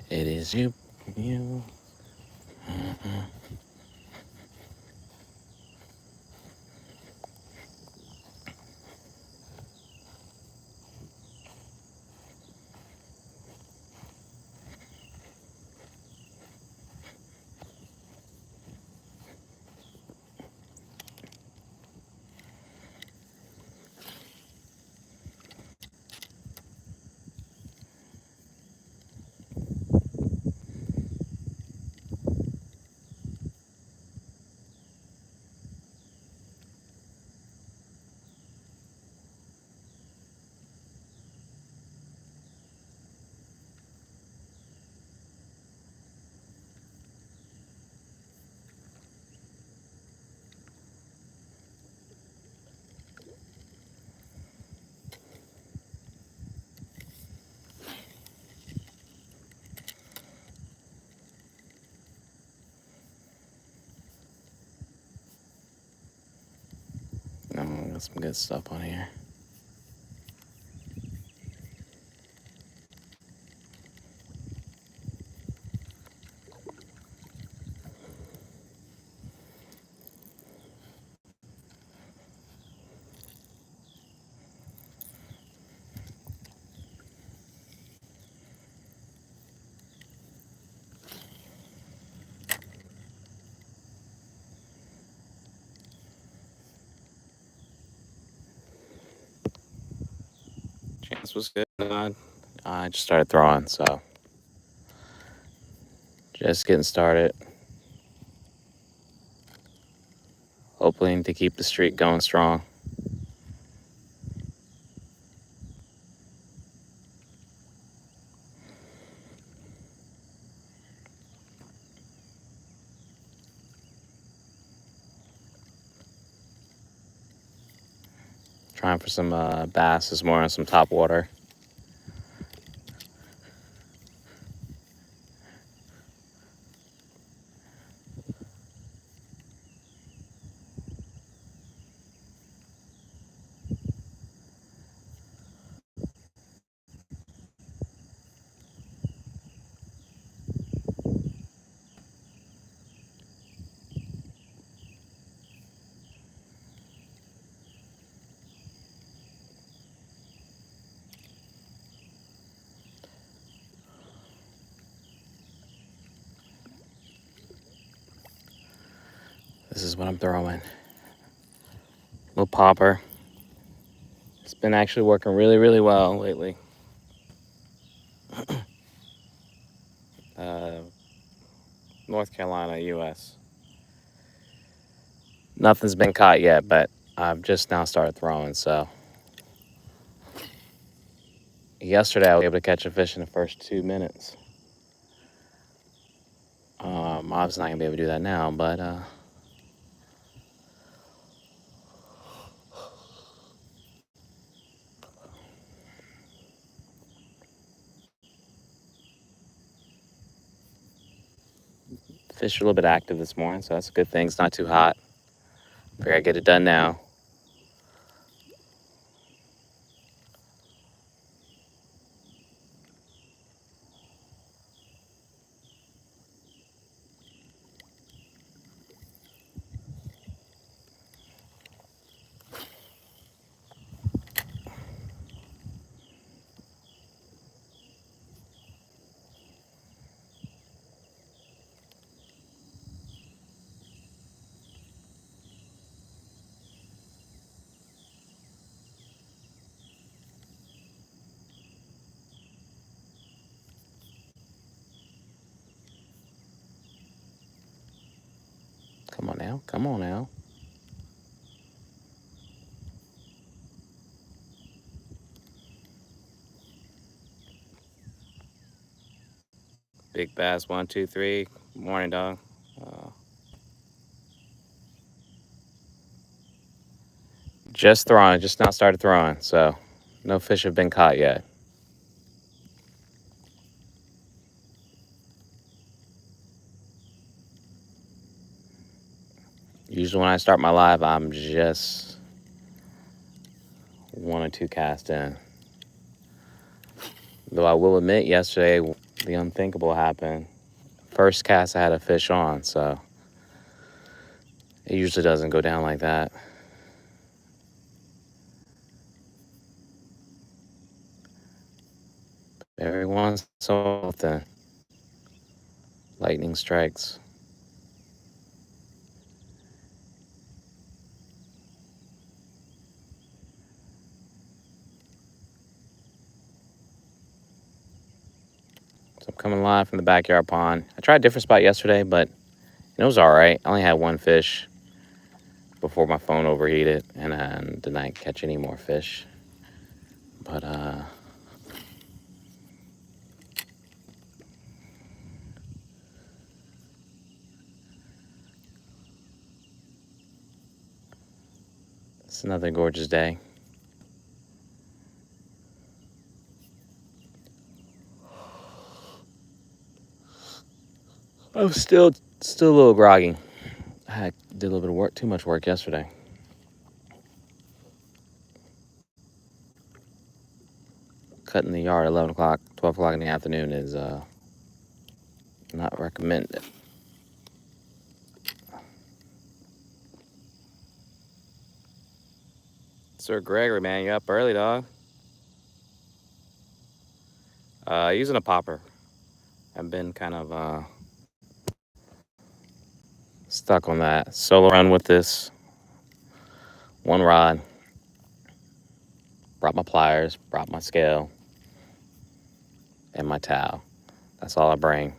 It is you. You. Oh, got some good stuff on here. Chance was good. I just started throwing, so just getting started. Hoping to keep the streak going strong. Trying for some bass this morning, some topwater. This is what I'm throwing. Little popper. It's been actually working really, really well lately. North Carolina, U.S. Nothing's been caught yet, but I've just now started throwing, so. Yesterday, I was able to catch a fish in the first 2 minutes. Obviously not going to be able to do that now, but fish are a little bit active this morning, so that's a good thing. It's not too hot. Figure I get it done now. Come on now. Come on now. Big bass, 1, 2, 3. Morning, dog. Just throwing, just now started throwing, so no fish have been caught yet. Usually when I start my live, I'm just 1 or 2 casts in. Though I will admit, yesterday the unthinkable happened. First cast I had a fish on, so it usually doesn't go down like that. Every once in so often, lightning strikes. So I'm coming live from the backyard pond. I tried a different spot yesterday, but it was all right. I only had one fish before my phone overheated, and I didn't catch any more fish. But it's another gorgeous day. I'm still a little groggy. I did a little bit of work, too much work yesterday. Cutting the yard at 11 o'clock, 12 o'clock in the afternoon is not recommended. Sir Gregory, man, you up early, dog? Using a popper. I've been kind of stuck on that solo run with this one rod. Brought my pliers, brought my scale, and my towel. That's all I bring.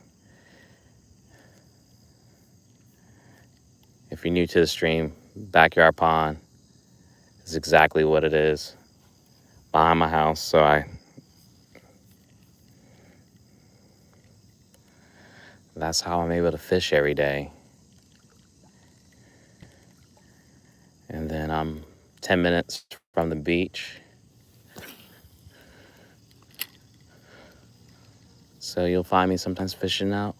If you're new to the stream, backyard pond is exactly what it is. Behind my house, so that's how I'm able to fish every day. And then I'm 10 minutes from the beach. So you'll find me sometimes fishing out,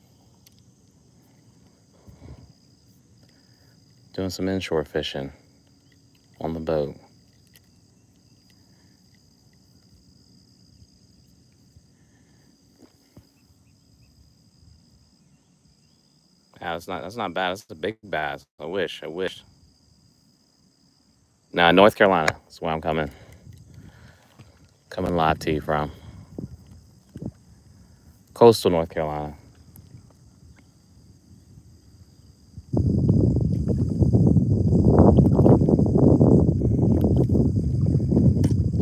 doing some inshore fishing on the boat. Yeah, that's not bad. That's a big bass. I wish. Nah, North Carolina. That's where I'm coming live to you from. Coastal North Carolina.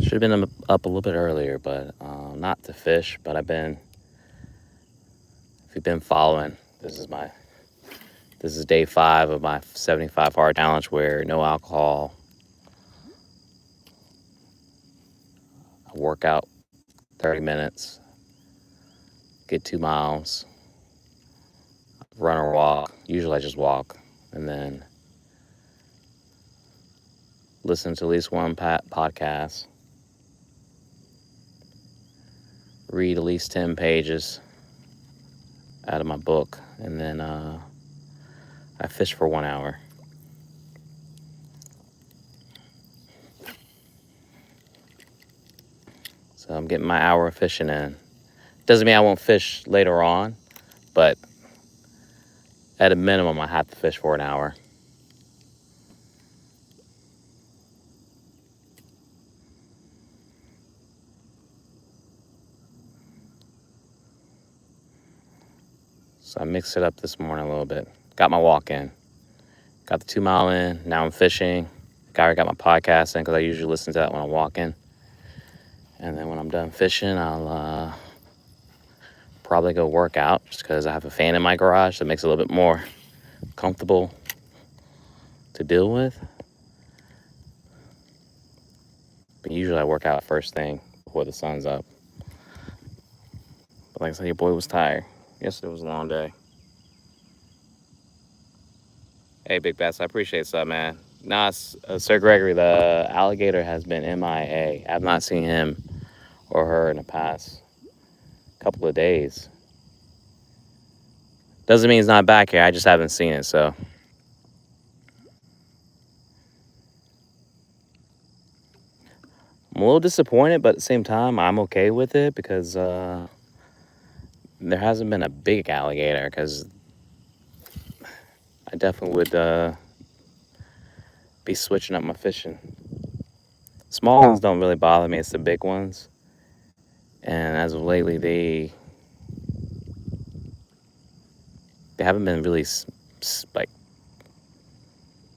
Should have been up a little bit earlier, but not to fish. But if you've been following, this is day 5 of my 75 hard challenge, where no alcohol. I work out 30 minutes, get 2 miles, run or walk. Usually I just walk, and then listen to at least one podcast, read at least 10 pages out of my book, and then I fish for 1 hour. So I'm getting my hour of fishing in. Doesn't mean I won't fish later on, but at a minimum, I have to fish for an hour. So I mixed it up this morning a little bit. Got my walk in. Got the 2 mile in. Now I'm fishing. I got my podcast in because I usually listen to that when I'm walking. And then when I'm done fishing, I'll probably go work out, just because I have a fan in my garage that makes it a little bit more comfortable to deal with. But usually I work out first thing before the sun's up. But like I said, your boy was tired. Yesterday was a long day. Hey, Big Bass, I appreciate that, man. Nah, Sir Gregory, the alligator has been MIA. I've not seen him or her in the past couple of days. Doesn't mean he's not back here. I just haven't seen it, so. I'm a little disappointed, but at the same time, I'm okay with it, because There hasn't been a big alligator because I definitely would be switching up my fishing. Small ones don't really bother me. It's the big ones. And as of lately, they haven't been really like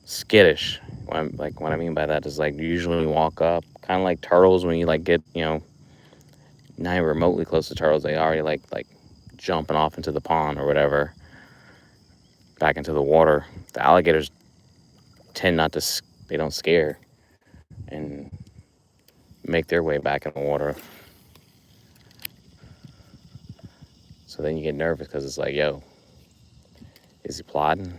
skittish. What I mean by that is like you usually walk up, kind of like turtles when you like get not even remotely close to turtles. They already like jumping off into the pond or whatever, back into the water. The alligators tend not to. They don't scare and make their way back in the water. So then you get nervous because it's like, yo, is he plotting?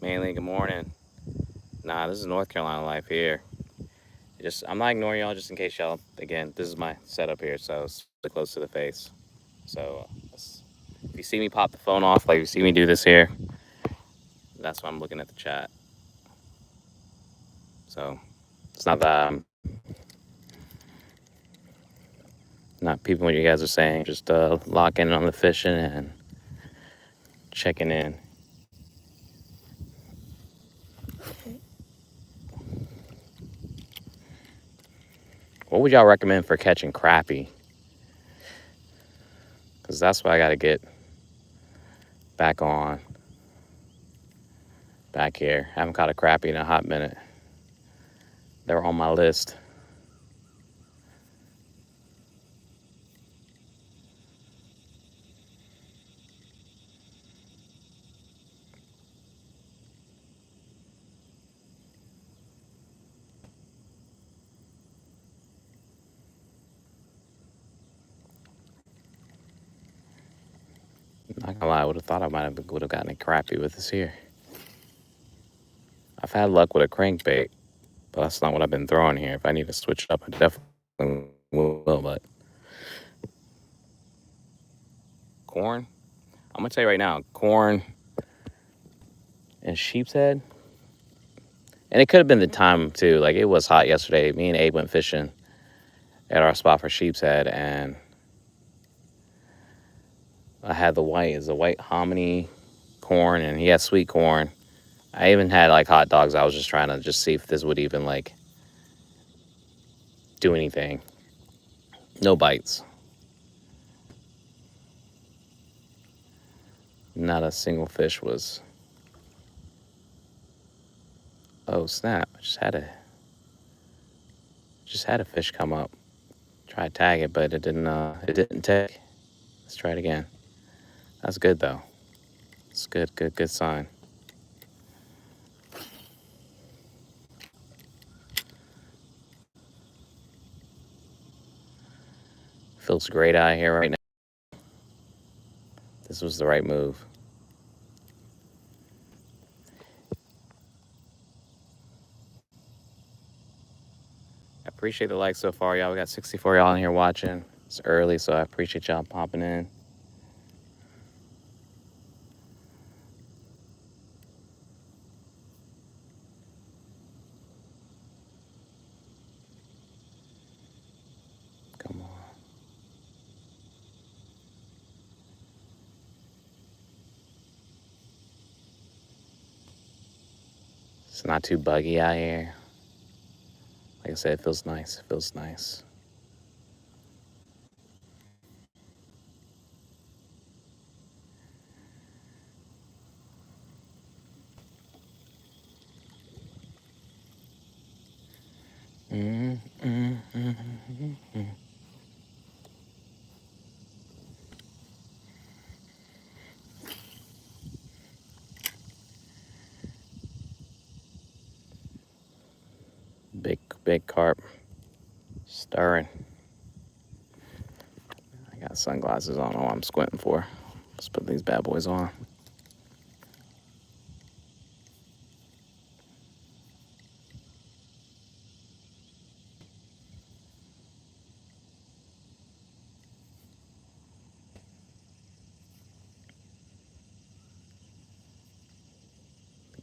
Mainly, good morning. Nah, this is North Carolina life here. I'm not ignoring y'all just in case y'all, again, this is my setup here, so it's really close to the face. So if you see me pop the phone off, like you see me do this here, that's why I'm looking at the chat. So it's not that I'm not peeping what you guys are saying, just locking in on the fishing and checking in. What would y'all recommend for catching crappie? Because that's what I got to get back here. I haven't caught a crappie in a hot minute. They're on my list. Not gonna lie, I would have thought I would have gotten a crappie with this here. I've had luck with a crankbait, but that's not what I've been throwing here. If I need to switch it up, I definitely will. But corn, I'm gonna tell you right now, corn and sheep's head. And it could have been the time too. Like it was hot yesterday. Me and Abe went fishing at our spot for sheep's head, and I had the white hominy corn, and he had sweet corn. I even had like hot dogs. I was just trying to just see if this would even like do anything. No bites. Not a single fish was. Oh snap! I just had a fish come up. Try to tag it, but it didn't. It didn't take. Let's try it again. That's good though. It's good. Good sign. Feels great out here right now. This was the right move. I appreciate the likes so far, y'all. We got 64 y'all in here watching. It's early, so I appreciate y'all popping in. Come on. It's not too buggy out here. Like I said, it feels nice. It feels nice. Big carp. Stirring. I got sunglasses on. I don't know what I'm squinting for. Let's put these bad boys on.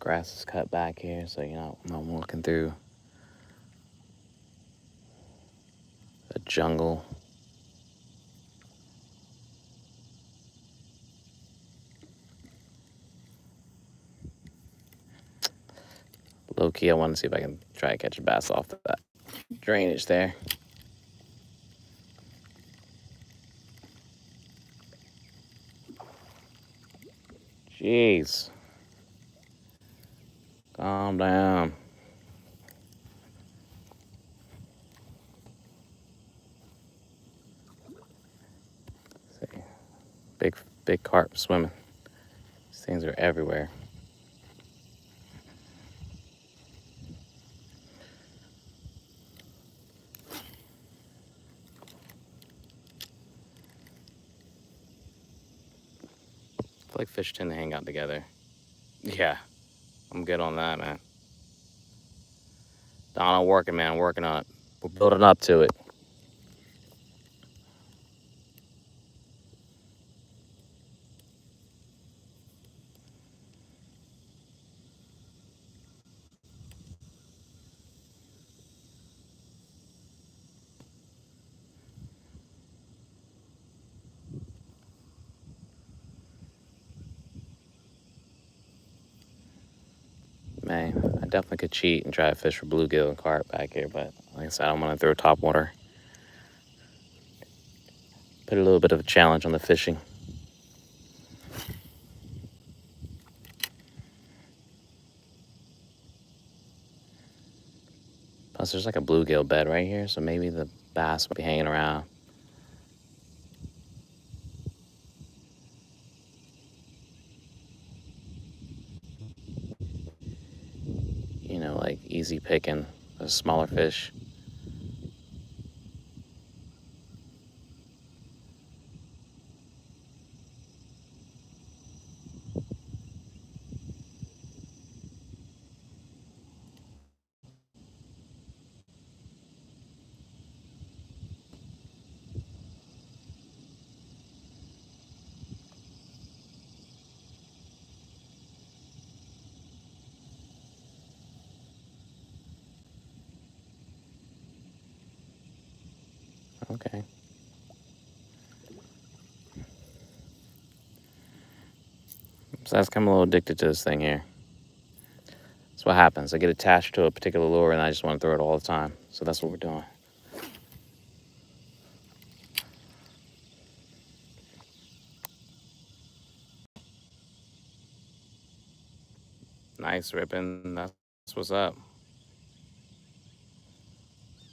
Grass is cut back here, so I'm not walking through a jungle. Low key, I want to see if I can try to catch a bass off that drainage there. Jeez. Calm down. See, big carp swimming. These things are everywhere. I feel like fish tend to hang out together. Yeah, I'm good on that, man. Donald, working, man. Working on it. We're building up to it. Man, I definitely could cheat and try to fish for bluegill and carp back here, but like I said, I'm gonna throw topwater. Put a little bit of a challenge on the fishing. Plus, there's like a bluegill bed right here, so maybe the bass will be hanging around. Like easy picking a smaller fish. Okay. So that's become a little addicted to this thing here. That's what happens. I get attached to a particular lure and I just want to throw it all the time. So that's what we're doing. Nice ripping. That's what's up.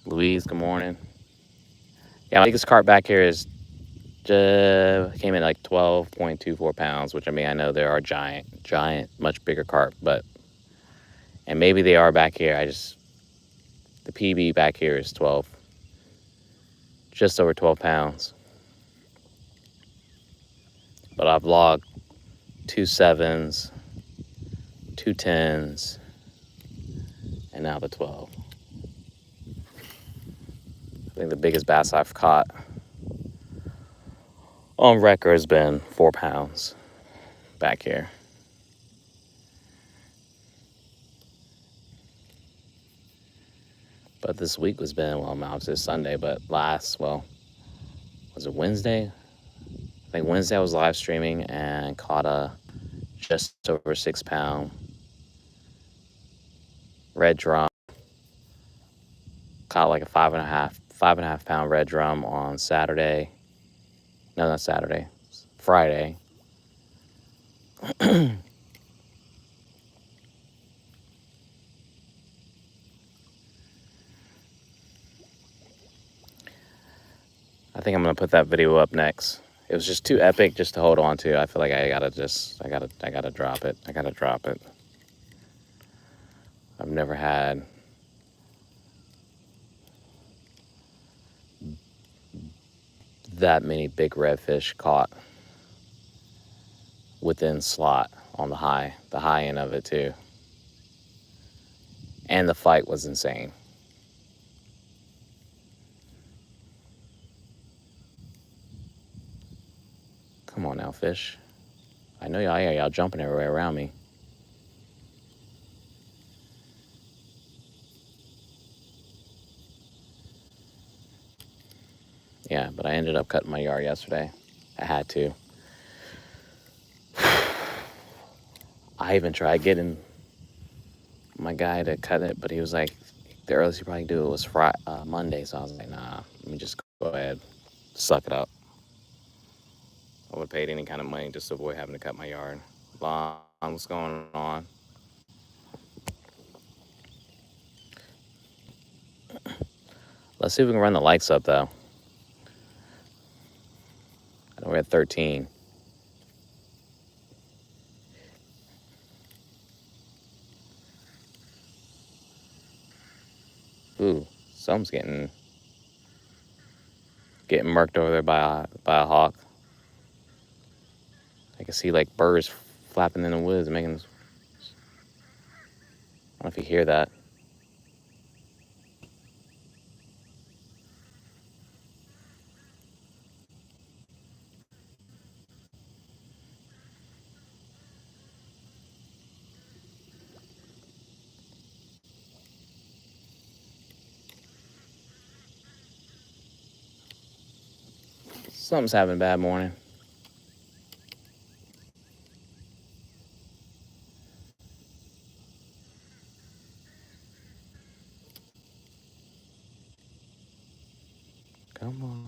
Louise, good morning. Yeah, my biggest carp back here is came in like 12.24 pounds, which I mean, I know there are giant, much bigger carp, and maybe they are back here. The PB back here is 12, just over 12 pounds. But I've logged 2 7s, 2 10s, and now the 12. I think the biggest bass I've caught on record has been 4 pounds back here. But this week was been, well, now it's Sunday, but was it Wednesday? I think Wednesday I was live streaming and caught a just over 6 pound red drum. Caught like a 5.5 pound red drum on Saturday. No, not Saturday, Friday. I think I'm gonna put that video up next. It was just too epic just to hold on to. I feel like I gotta drop it. I gotta drop it. I've never had that many big redfish caught within slot on the high end of it too. And the fight was insane. Come on now, fish. I know y'all jumping everywhere around me. Yeah, but I ended up cutting my yard yesterday. I had to. I even tried getting my guy to cut it, but he was like, the earliest he probably do it was Monday. So I was like, nah, let me just go ahead, suck it up. I would have paid any kind of money just to avoid having to cut my yard. Vaughn, what's going on? Let's see if we can run the likes up, though. I know we're at 13. Ooh, something's getting murked over there by a hawk. I can see like birds flapping in the woods, making. I don't know if you hear that. Something's having a bad morning. Come on.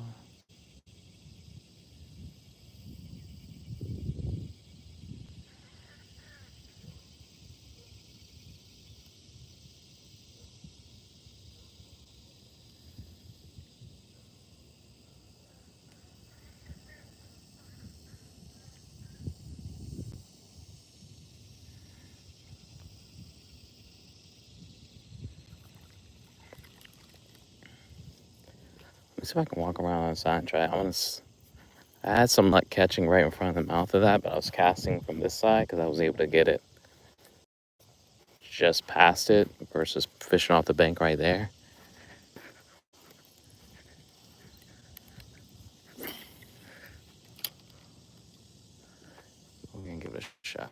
Let me see if I can walk around on the side and try. I had some luck catching right in front of the mouth of that, but I was casting from this side because I was able to get it just past it versus fishing off the bank right there. We're gonna give it a shot.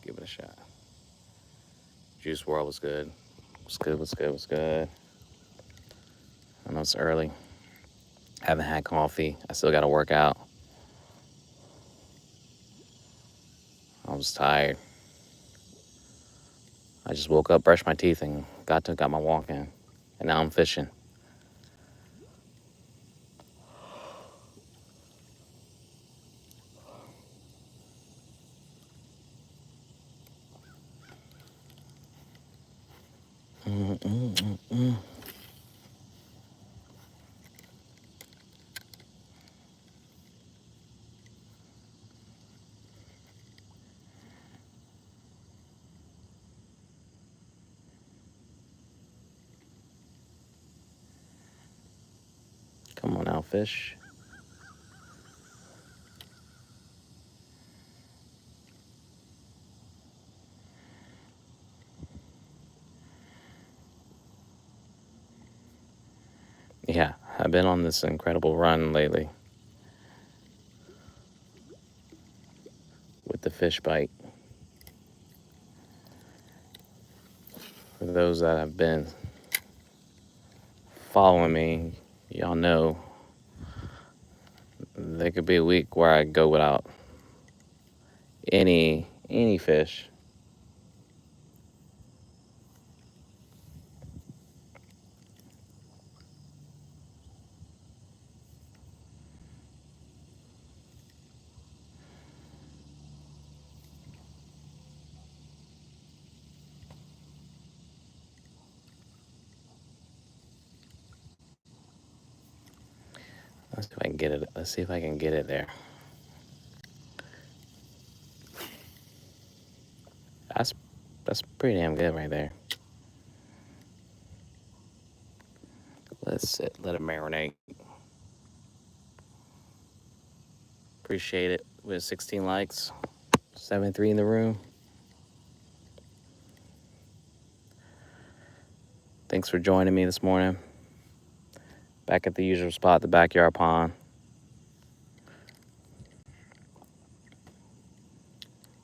Give it a shot. Juice World was good. Was good. Was good. Was good. I know it's early. Haven't had coffee. I still got to work out. I was tired. I just woke up, brushed my teeth, and got my walk in, and now I'm fishing. Mm-mm-mm-mm. Come on now, fish. Yeah, I've been on this incredible run lately with the fish bite. For those that have been following me, y'all know there could be a week where I go without any fish. Let's see if I can get it. Let's see if I can get it there. That's that's pretty damn good right there. Let's sit, let it marinate. Appreciate it. We have 16 likes, 73 in the room. Thanks for joining me this morning. Back at the usual spot, the backyard pond.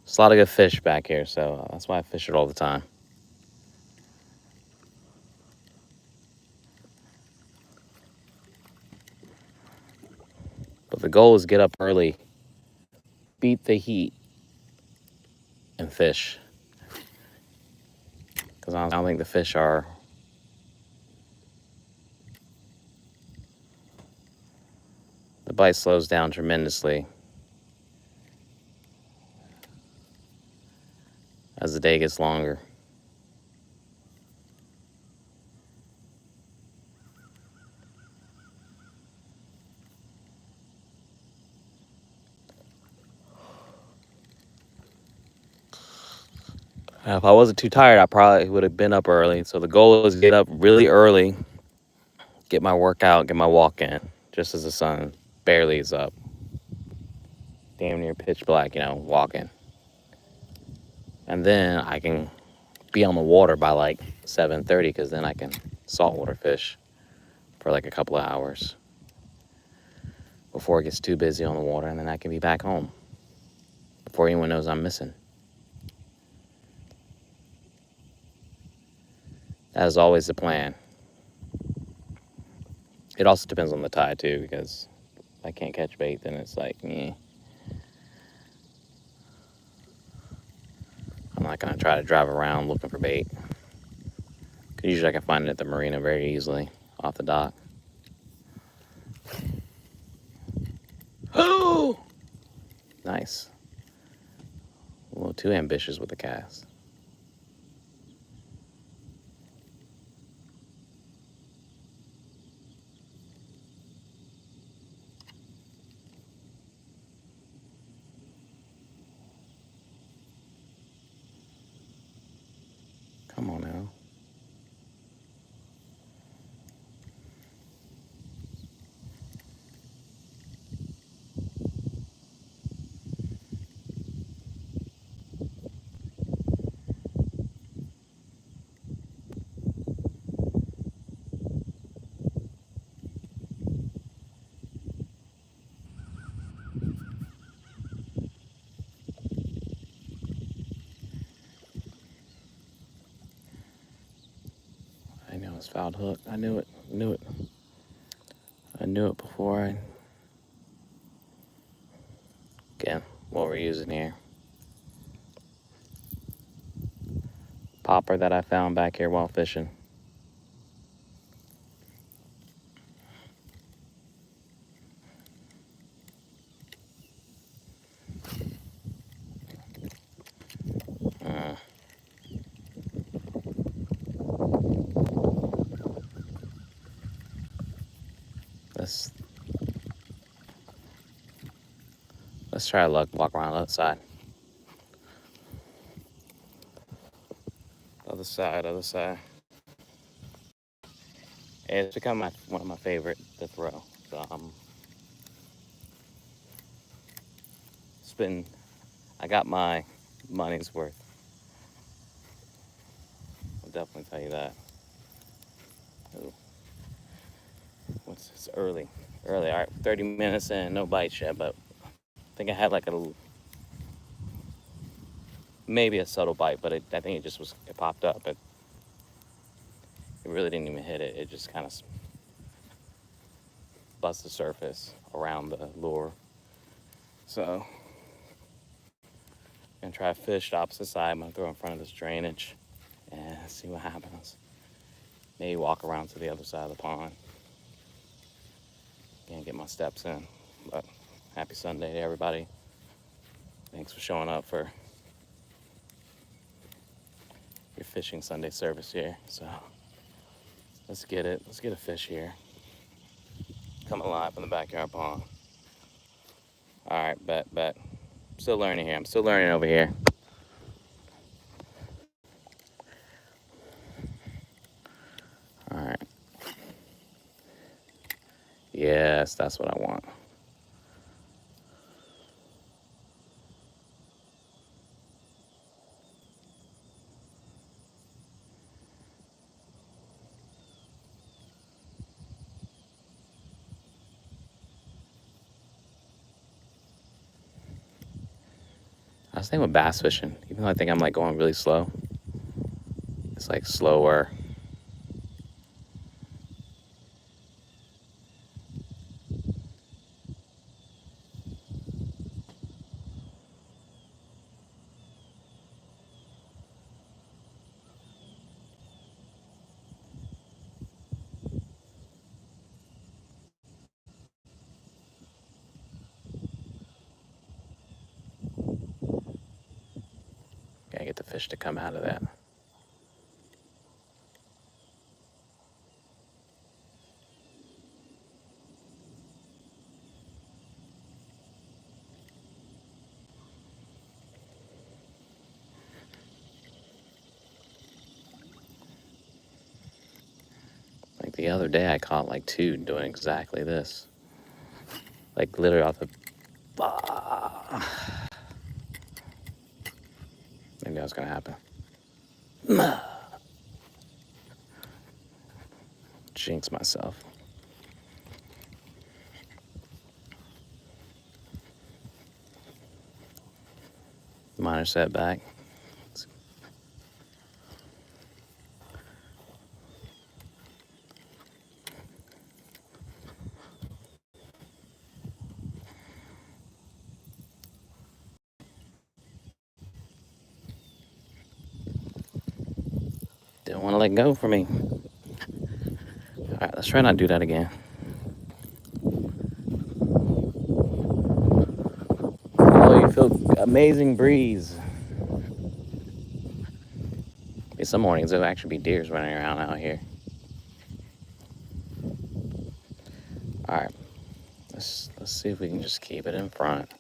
There's a lot of good fish back here, so that's why I fish it all the time. But the goal is get up early, beat the heat, and fish. Because I don't think the fish are. The bite slows down tremendously as the day gets longer. If I wasn't too tired, I probably would have been up early. So the goal is get up really early, get my workout, get my walk in, just as the sun barely is up. Damn near pitch black, walking. And then I can be on the water by like 7:30 because then I can saltwater fish for like a couple of hours before it gets too busy on the water, and then I can be back home before anyone knows I'm missing. That is always the plan. It also depends on the tide too, because if I can't catch bait, then it's like, I'm not gonna try to drive around looking for bait. Because usually I can find it at the marina very easily off the dock. Oh, nice. A little too ambitious with the cast. Come on now. I know it's fouled hook. I knew it. I knew it before I... Again, what we're using here. Popper that I found back here while fishing. Let's try luck. Walk around the other side. Other side. And it's become one of my favorite to throw. So I got my money's worth. I'll definitely tell you that. Ooh. It's early. All right, 30 minutes in, no bites yet, but I think I had like maybe a subtle bite, but I think it popped up. It really didn't even hit it. It just kind of buzzed the surface around the lure. So I'm gonna try to fish the opposite side. I'm gonna throw in front of this drainage and see what happens. Maybe walk around to the other side of the pond and get my steps in. But happy Sunday to everybody. Thanks for showing up for your fishing Sunday service here. So let's get it. Let's get a fish here. Coming live from the backyard pond. All right, bet. Still learning here. I'm still learning over here. All right. Yes, that's what I want. I was thinking with bass fishing, even though I think I'm like going really slow, it's like slower. the fish to come out of that. Like the other day, I caught like 2 doing exactly this. Like literally off the. Maybe that was gonna happen. Jinx myself. Minor setback. Didn't want to let go for me. All right, let's try not to do that again. Oh, you feel amazing breeze. Some mornings there'll actually be deers running around out here. All right, let's see if we can just keep it in front.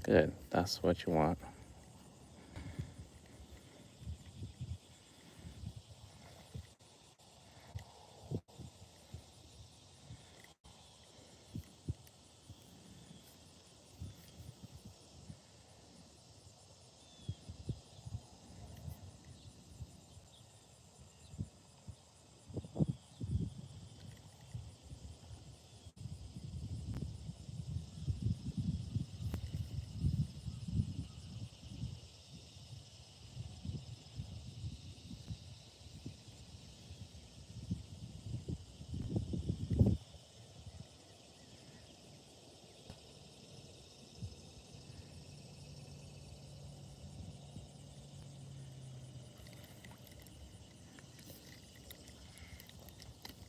Good, that's what you want.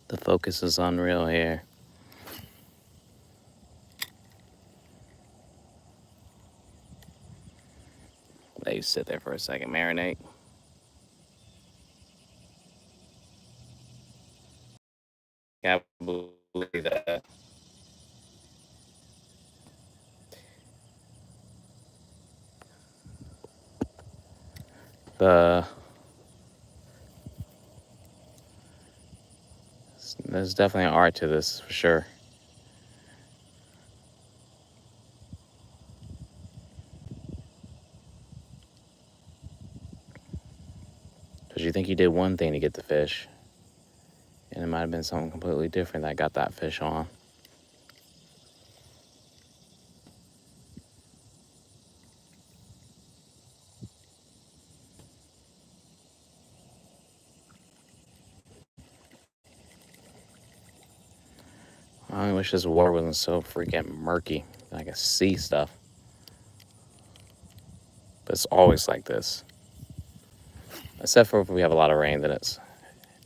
The focus is unreal here. Let you sit there for a second, marinate. Can't believe that. There's definitely an art to this for sure. Because you think you did one thing to get the fish, and it might have been something completely different that got that fish on. I wish this water wasn't so freaking murky. I can see stuff. But it's always like this. Except for if we have a lot of rain, then it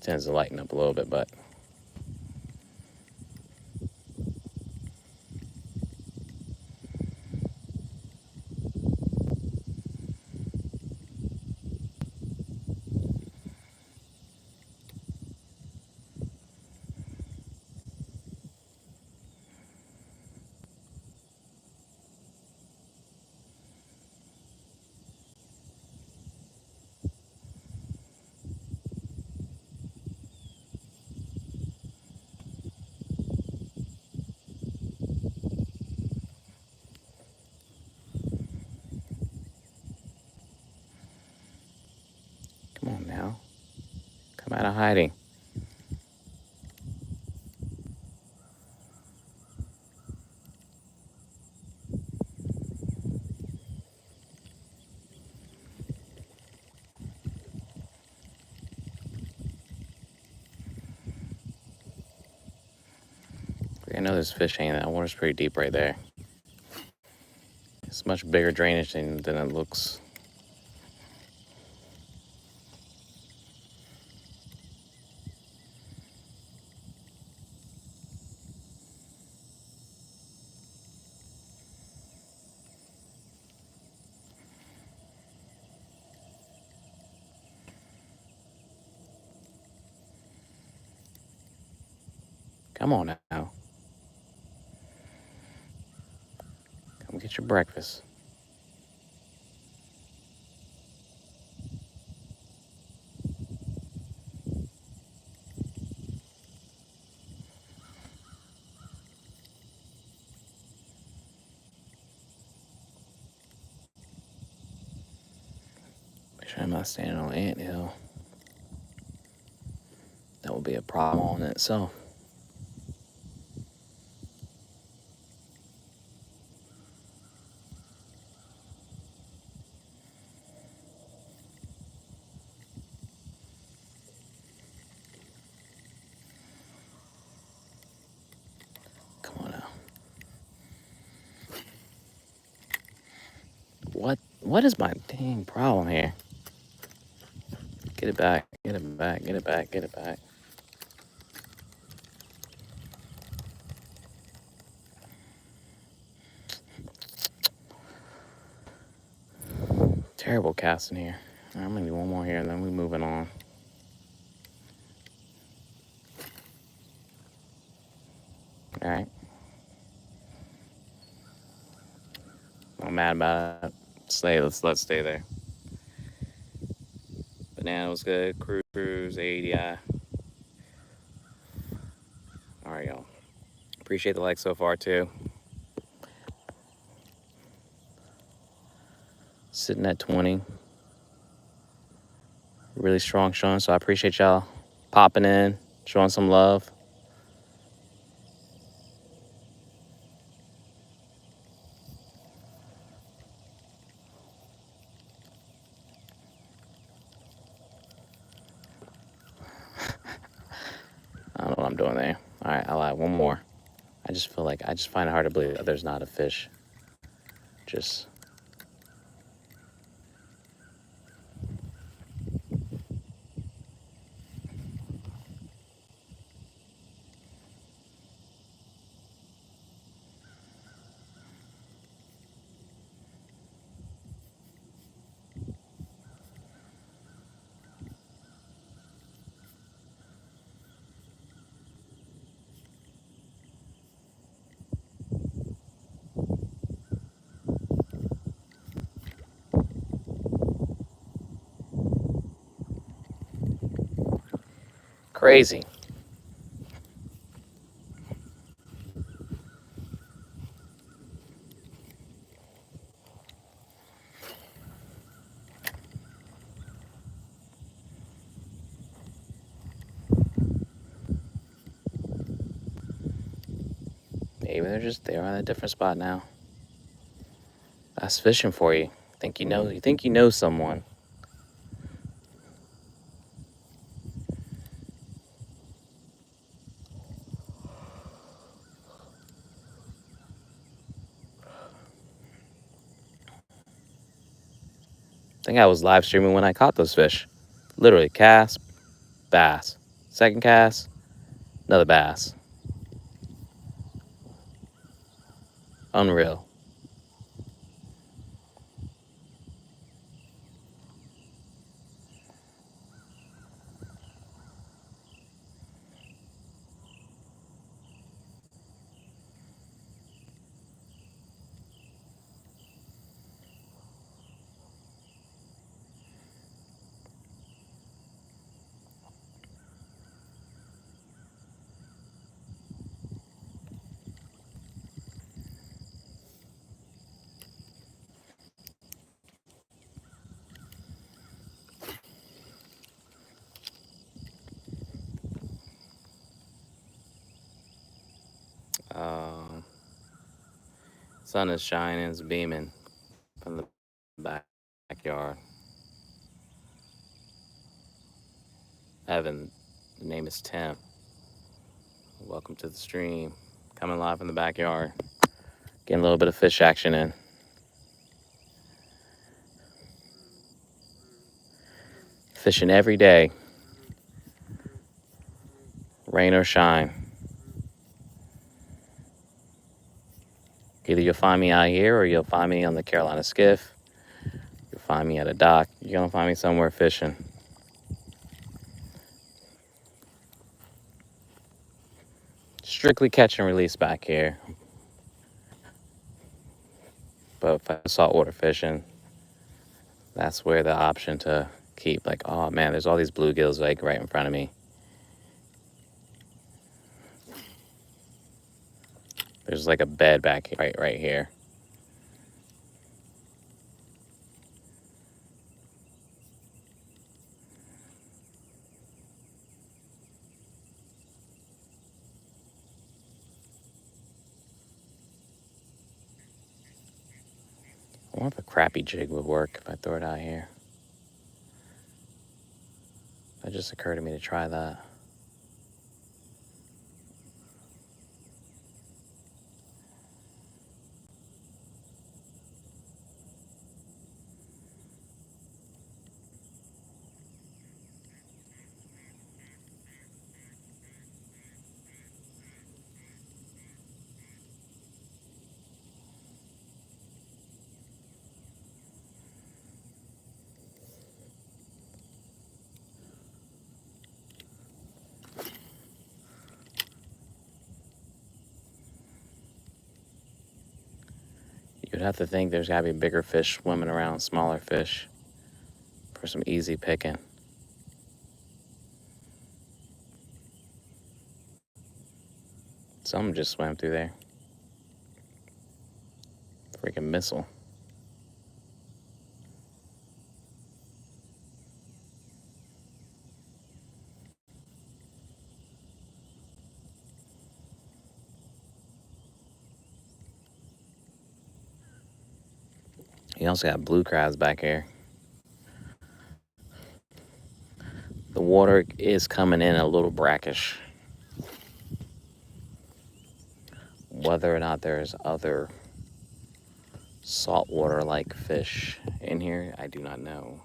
tends to lighten up a little bit, but come on now. Come out of hiding. I know there's fish hanging. That water's pretty deep right there. It's much bigger drainage than it looks. Come on now. Come get your breakfast. Make sure I'm not standing on an anthill. That would be a problem on itself. Come on now. What is my dang problem here? Get it back, get it back, get it back, get it back. Terrible casting here. I'm gonna do one more here and then we're moving on. All right. I'm mad about it. Let's stay there. Banana was good. Cruise, ADI. All right, y'all. Appreciate the like so far too. Sitting at 20. Really strong showing, so I appreciate y'all popping in, showing some love. I don't know what I'm doing there. All right, I'll add one more. I just find it hard to believe that there's not a fish. Just crazy. Maybe they're on a different spot now. That's fishing for you. You think you know someone. I think I was live streaming when I caught those fish. Literally, cast, bass. Second cast, another bass. Unreal. Um, Sun is shining, it's beaming from the backyard. Evan, the name is Tim. Welcome to the stream. Coming live from the backyard. Getting a little bit of fish action in. Fishing every day, rain or shine. Either you'll find me out here or you'll find me on the Carolina Skiff. You'll find me at a dock. You're going to find me somewhere fishing. strictly catch and release back here. But if I saltwater fishing, that's where the option to keep, like, oh man, there's all these bluegills like right in front of me. There's like a bed back here, right here. I wonder if a crappie jig would work if I throw it out here. That just occurred to me to try that. You'd have to think there's gotta be bigger fish swimming around, smaller fish, for some easy picking. Some just swam through there. Freaking missile. You also got blue crabs back here. The water is coming in a little brackish. Whether or not there's other saltwater like fish in here, I do not know.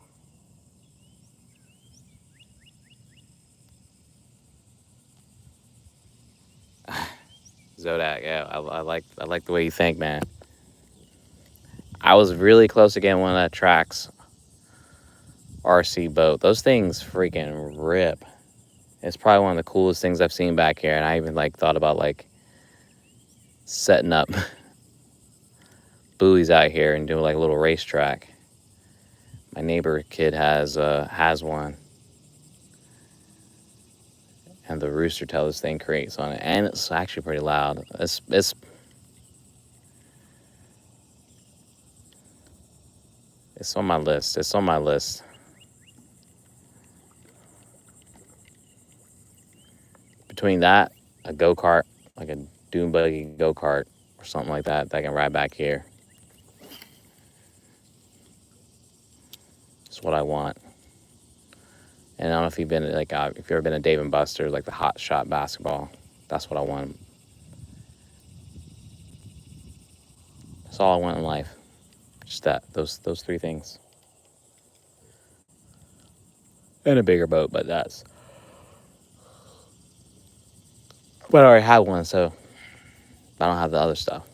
Zodak, yeah, I like the way you think, man. I was really close to getting one of that Trax RC boat. Those things freaking rip. It's probably one of the coolest things I've seen back here, and I even like thought about like setting up buoys out here and doing like a little racetrack. My neighbor kid has one, and the rooster tail this thing creates on it, and it's actually pretty loud. It's on my list. It's on my list. Between that, a go-kart, like a dune buggy go-kart or something like that I can ride back here. It's what I want. And I don't know if you've been like if you've ever been to Dave and Buster's, like the hot shot basketball. That's what I want. That's all I want in life. Just that, those three things. And a bigger boat, but that's. But I already have one, so I don't have the other stuff.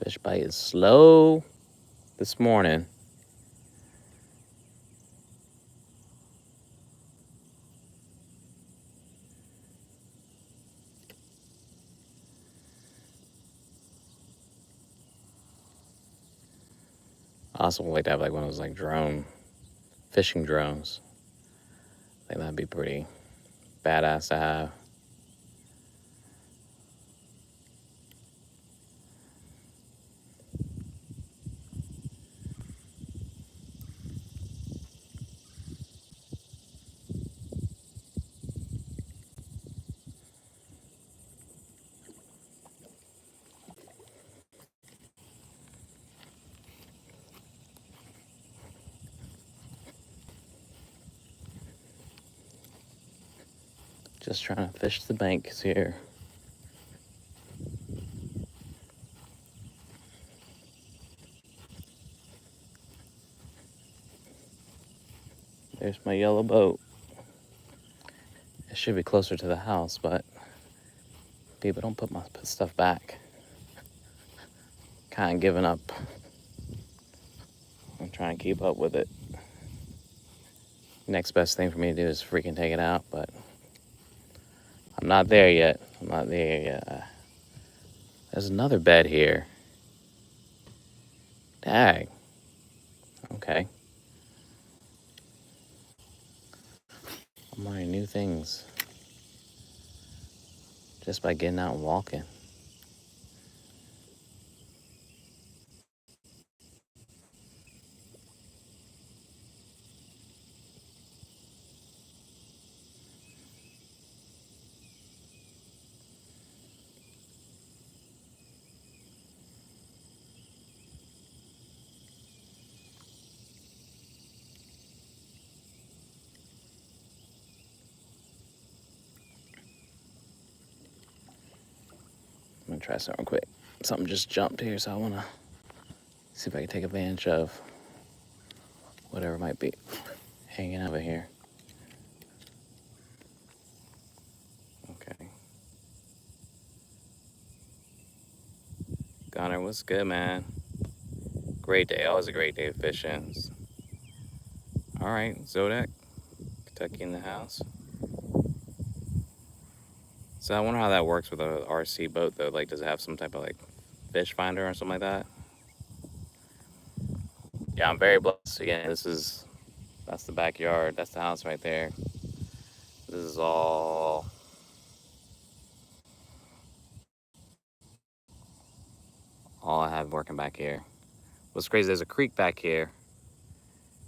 Fish bite is slow this morning. I also would like to have like one of those like fishing drones. I think that'd be pretty badass to have. Just trying to fish the banks here. There's my yellow boat. It should be closer to the house, but people don't put my stuff back. Kind of giving up. I'm trying to keep up with it. Next best thing for me to do is freaking take it out, but I'm not there yet. There's another bed here. Dang. Okay. I'm learning new things just by getting out and walking. I'm gonna try something quick. Something just jumped here, so I wanna see if I can take advantage of whatever might be hanging over here. Okay. Gunner, what's good, man? Great day. Always a great day of fishing. All right, Zodak, Kentucky in the house. So I wonder how that works with a RC boat, though. Like, does it have some type of like fish finder or something like that? Yeah, I'm very blessed. Again, that's the backyard. That's the house right there. This is all I have working back here. What's crazy, there's a creek back here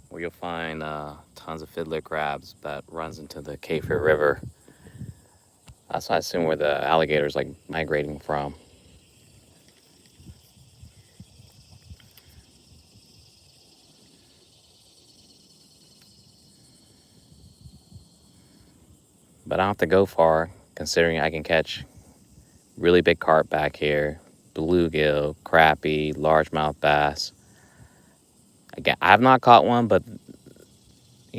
where you'll find tons of fiddler crabs that runs into the Kafer River. That's I assume where the alligator's like migrating from. But I don't have to go far, considering I can catch really big carp back here, bluegill, crappie, largemouth bass. Again, I've not caught one, but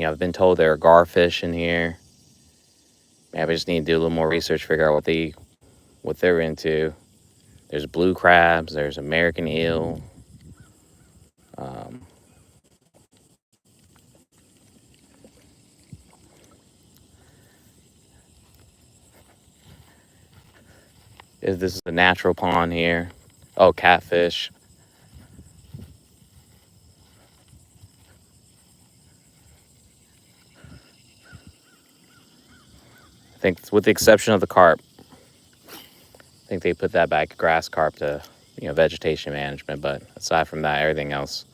I've been told there are garfish in here. Maybe I just need to do a little more research, figure out what they're into. There's blue crabs, there's American eel. Um, this is a natural pond here. Oh, catfish. I think with the exception of the carp, I think they put that back grass carp to vegetation management. But aside from that, everything else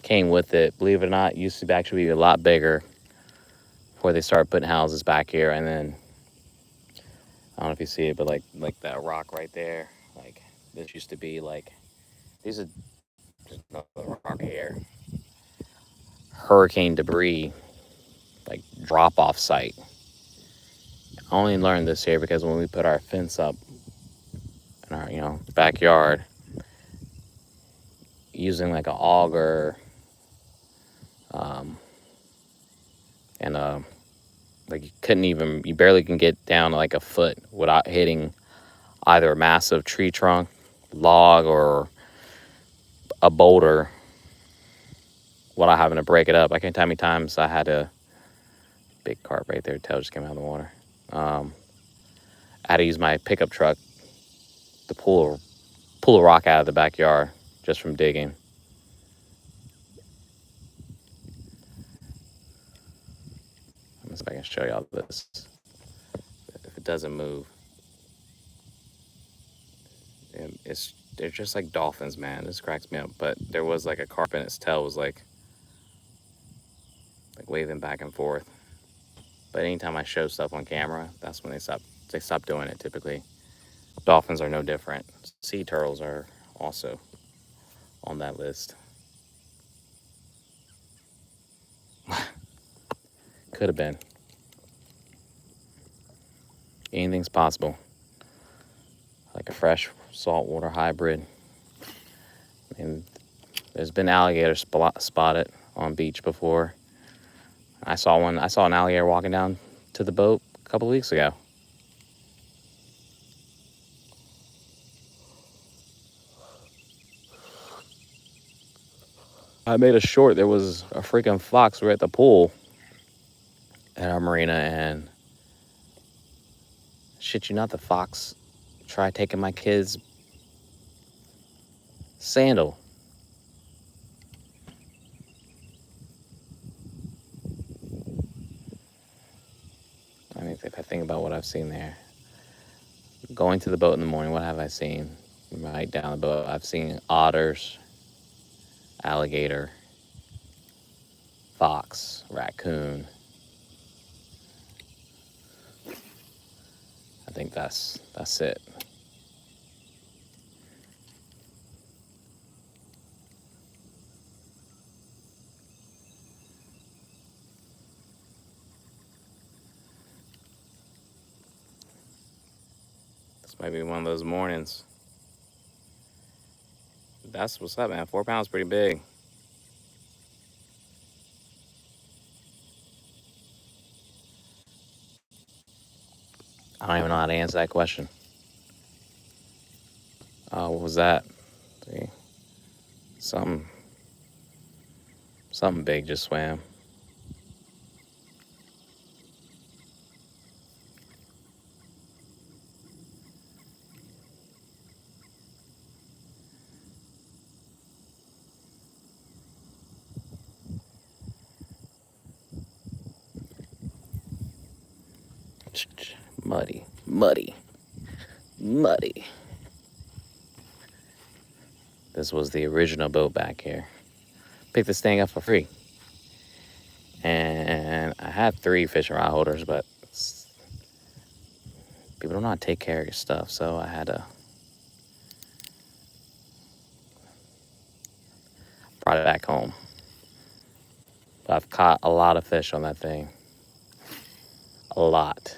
came with it. Believe it or not, it used to actually be a lot bigger before they started putting houses back here. And then I don't know if you see it, but like that rock right there, like this used to be like these are just another rock here. Hurricane debris, like drop off site. I only learned this here because when we put our fence up in our backyard, using like an auger, um, and like you barely can get down like a foot without hitting either a massive tree trunk, log, or a boulder without having to break it up. I can't tell how many times I had a big carp right there. Tail just came out of the water. I had to use my pickup truck to pull a rock out of the backyard just from digging. Let me see if I can show y'all this. If it doesn't move, they're just like dolphins, man. This cracks me up. But there was like a carp and its tail was like waving back and forth. But anytime I show stuff on camera, that's when they stop doing it typically. Dolphins are no different. Sea turtles are also on that list. Could have been. Anything's possible. Like a fresh saltwater hybrid. I mean, there's been alligator spotted on beach before. I saw an alligator walking down to the boat a couple of weeks ago. I made a short. There was a freaking fox. We were at the pool at our marina, and shit you not, the fox tried taking my kid's sandal. I mean, if I think about what I've seen there, going to the boat in the morning, what have I seen? Right down the boat, I've seen otters, alligator, fox, raccoon. I think that's it. This might be one of those mornings. That's what's up, man. 4 pounds, pretty big. I don't even know how to answer that question. What was that? See, something big just swam. Muddy, muddy, muddy. This was the original boat back here. Picked this thing up for free. And I had 3 fishing rod holders, but people don't know how to take care of your stuff, so I had to brought it back home. But I've caught a lot of fish on that thing. A lot.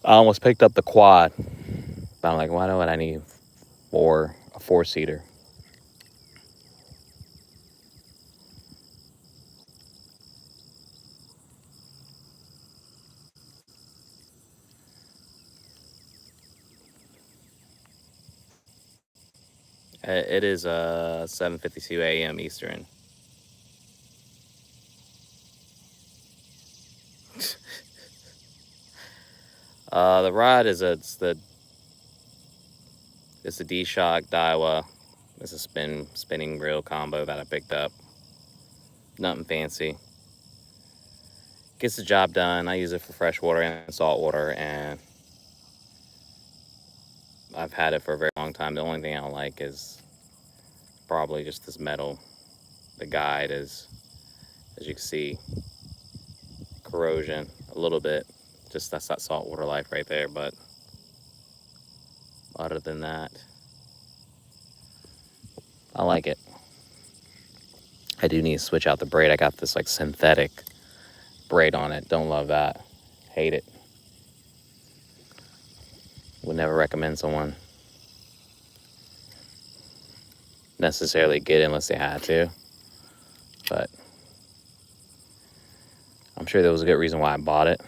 I almost picked up the quad, but I'm like, why would I need a 4-seater? It is 7:52 a.m. Eastern. The rod is it's the D-Shock Daiwa. It's a spinning reel combo that I picked up. Nothing fancy. Gets the job done. I use it for freshwater and saltwater, and I've had it for a very long time. The only thing I don't like is probably just this metal. The guide is, as you can see, corrosion a little bit. Just that's that saltwater life right there. But other than that, I like it. I do need to switch out the braid. I got this like synthetic braid on it. Don't love that. Hate it. Would never recommend someone necessarily get it unless they had to. But I'm sure there was a good reason why I bought it.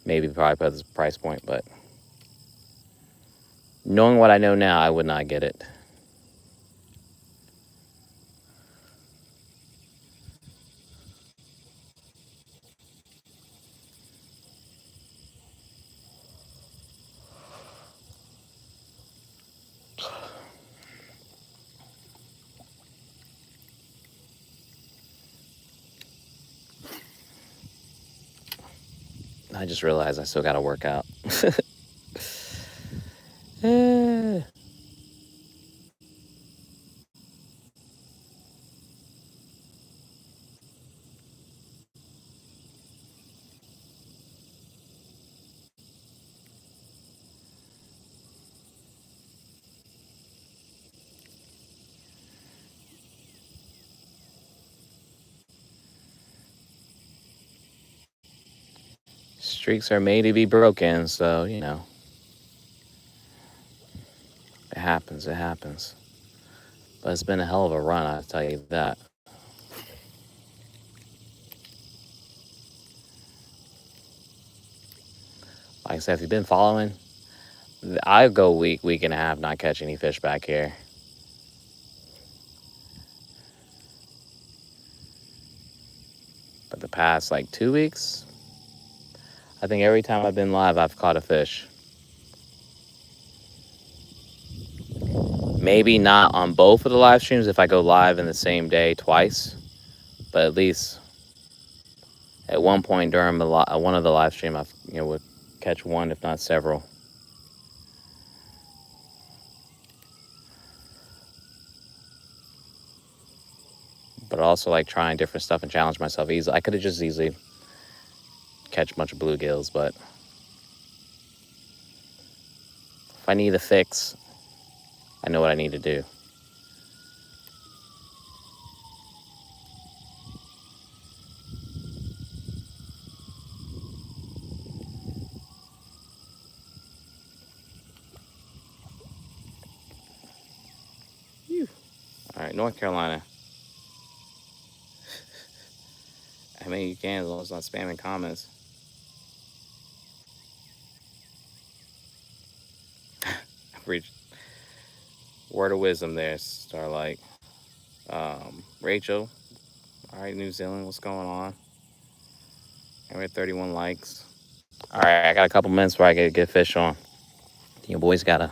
Maybe probably because of the price point, but knowing what I know now, I would not get it. I just realized I still got to work out. Streaks are made to be broken, so, you know. It happens, it happens. But it's been a hell of a run, I'll tell you that. Like I said, if you've been following, I go week and a half not catch any fish back here. But the past like 2 weeks, I think every time I've been live, I've caught a fish. Maybe not on both of the live streams if I go live in the same day twice, but at least at one point during one of the live stream, I would catch one, if not several. But I also like trying different stuff and challenge myself easily. I could have just easily catch a bunch of bluegills, but if I need a fix, I know what I need to do. All right, North Carolina. I mean, you can as long as it's not spamming comments. I've reached word of wisdom there, Starlight. Rachel. All right, New Zealand, what's going on? I read 31 likes. All right, I got a couple minutes where I get a good fish on. Your boy's got to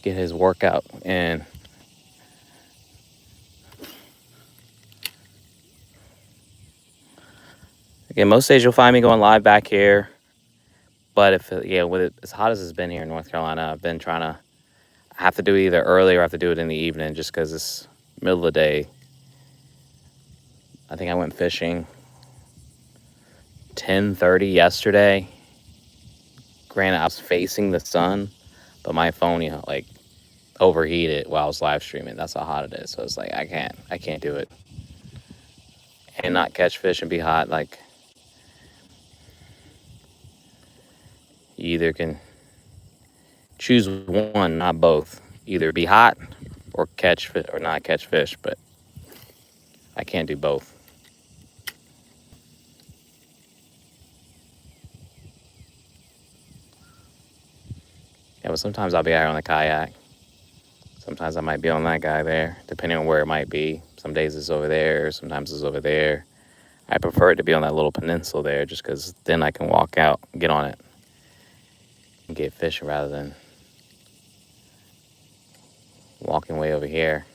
get his workout in. Again, most days you'll find me going live back here. But with it as hot as it's been here in North Carolina, I've been trying to, I have to do it either early or I have to do it in the evening just because it's middle of the day. I think I went fishing 10:30 yesterday. Granted, I was facing the sun, but my phone, like overheated while I was live streaming. That's how hot it is. So it's like, I can't do it. And not catch fish and be hot. Like, you either can choose one, not both. Either be hot or catch fish or not catch fish, but I can't do both. Yeah, but sometimes I'll be out on the kayak. Sometimes I might be on that guy there, depending on where it might be. Some days it's over there, sometimes it's over there. I prefer it to be on that little peninsula there just because then I can walk out, get on it, and get fishing rather than walking way over here.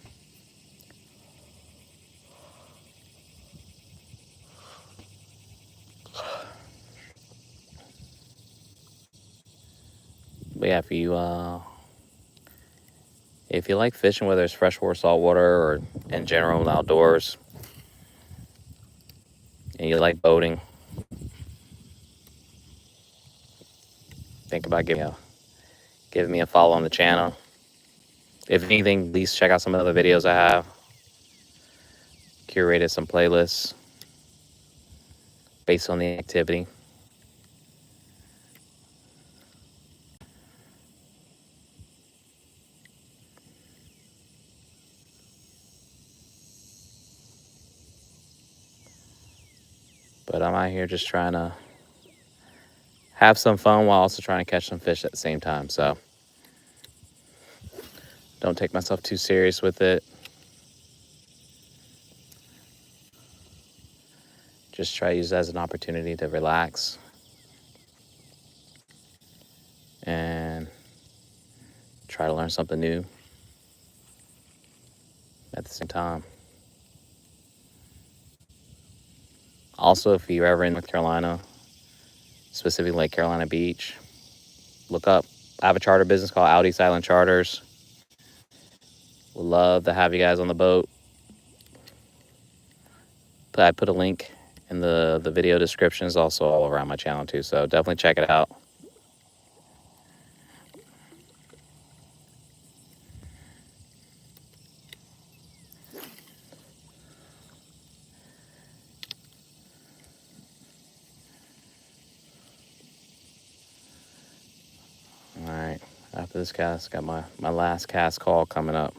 But yeah, if you like fishing, whether it's freshwater, saltwater, or in general outdoors, and you like boating, think about giving me a follow on the channel. If anything, please check out some of the other videos I have. Curated some playlists based on the activity. But I'm out here just trying to have some fun while also trying to catch some fish at the same time. So don't take myself too serious with it. Just try to use it as an opportunity to relax and try to learn something new at the same time. Also, if you're ever in North Carolina, specifically Lake Carolina Beach, look up. I have a charter business called Out East Island Charters. Would love to have you guys on the boat. I put a link in the video descriptions, also all around my channel too. So definitely check it out. for this cast. Got my last cast call coming up.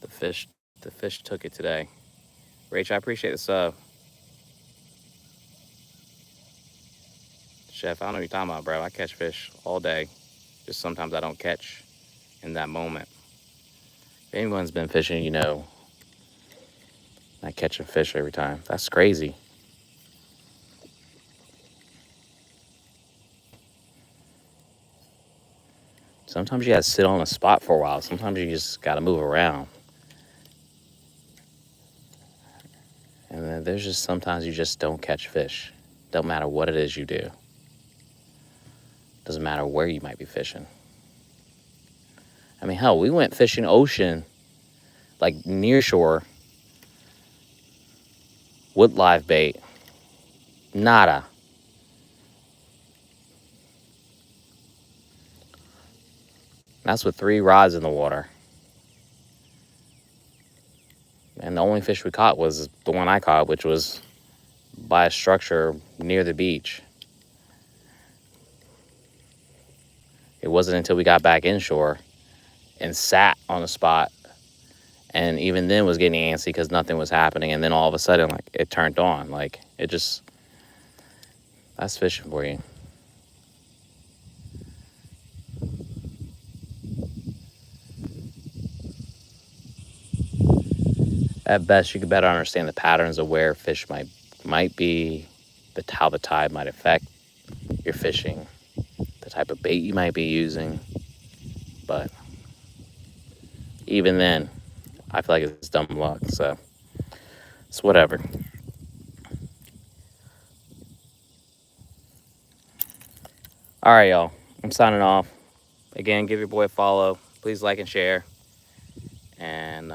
The fish took it today. Rach, I appreciate the sub. Chef, I don't know what you're talking about, bro. I catch fish all day. Just sometimes I don't catch in that moment. If anyone's been fishing, you know, not catching fish every time. That's crazy. Sometimes you gotta sit on a spot for a while. Sometimes you just gotta move around. And then there's just sometimes you just don't catch fish. Don't matter what it is you do. Doesn't matter where you might be fishing. I mean, hell, we went fishing ocean, like near shore, with live bait. Nada. That's with 3 rods in the water. And the only fish we caught was the one I caught, which was by a structure near the beach. It wasn't until we got back inshore and sat on a spot, and even then was getting antsy because nothing was happening. And then all of a sudden, like, it turned on. Like, it just, that's fishing for you. At best, you could better understand the patterns of where fish might be, how the tide might affect your fishing, the type of bait you might be using. But even then, I feel like it's dumb luck. So it's whatever. All right, y'all. I'm signing off. Again, give your boy a follow. Please like and share. And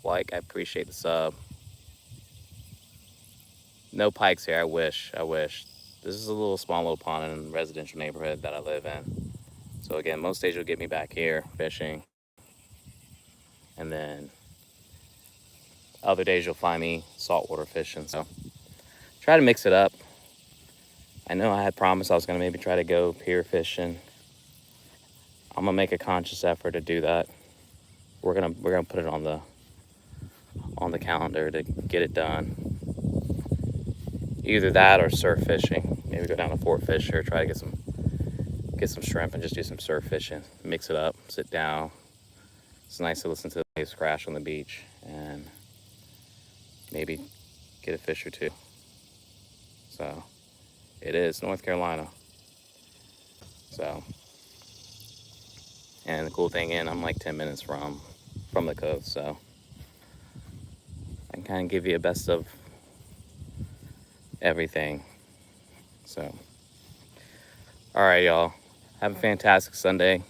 I appreciate the sub. No pikes here. I wish. This is a little pond in a residential neighborhood that I live in. So again, most days you'll get me back here fishing. And then other days you'll find me saltwater fishing. So try to mix it up. I know I had promised I was gonna maybe try to go pier fishing. I'm gonna make a conscious effort to do that. We're gonna put it on the calendar to get it done. Either that or surf fishing. Maybe go down to Fort Fisher, try to get some shrimp and just do some surf fishing. Mix it up, sit down. It's nice to listen to the waves crash on the beach and maybe get a fish or two. So it is North Carolina. So, and the cool thing is I'm like 10 minutes from the coast, so I can kind of give you a best of everything. So, all right, y'all. Have a fantastic Sunday.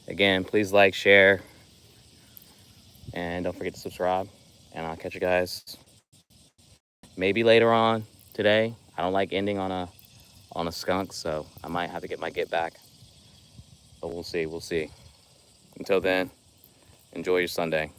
Again, please like, share, and don't forget to subscribe. And I'll catch you guys maybe later on today. I don't like ending on a skunk, so I might have to get my get back. But we'll see. Until then, enjoy your Sunday.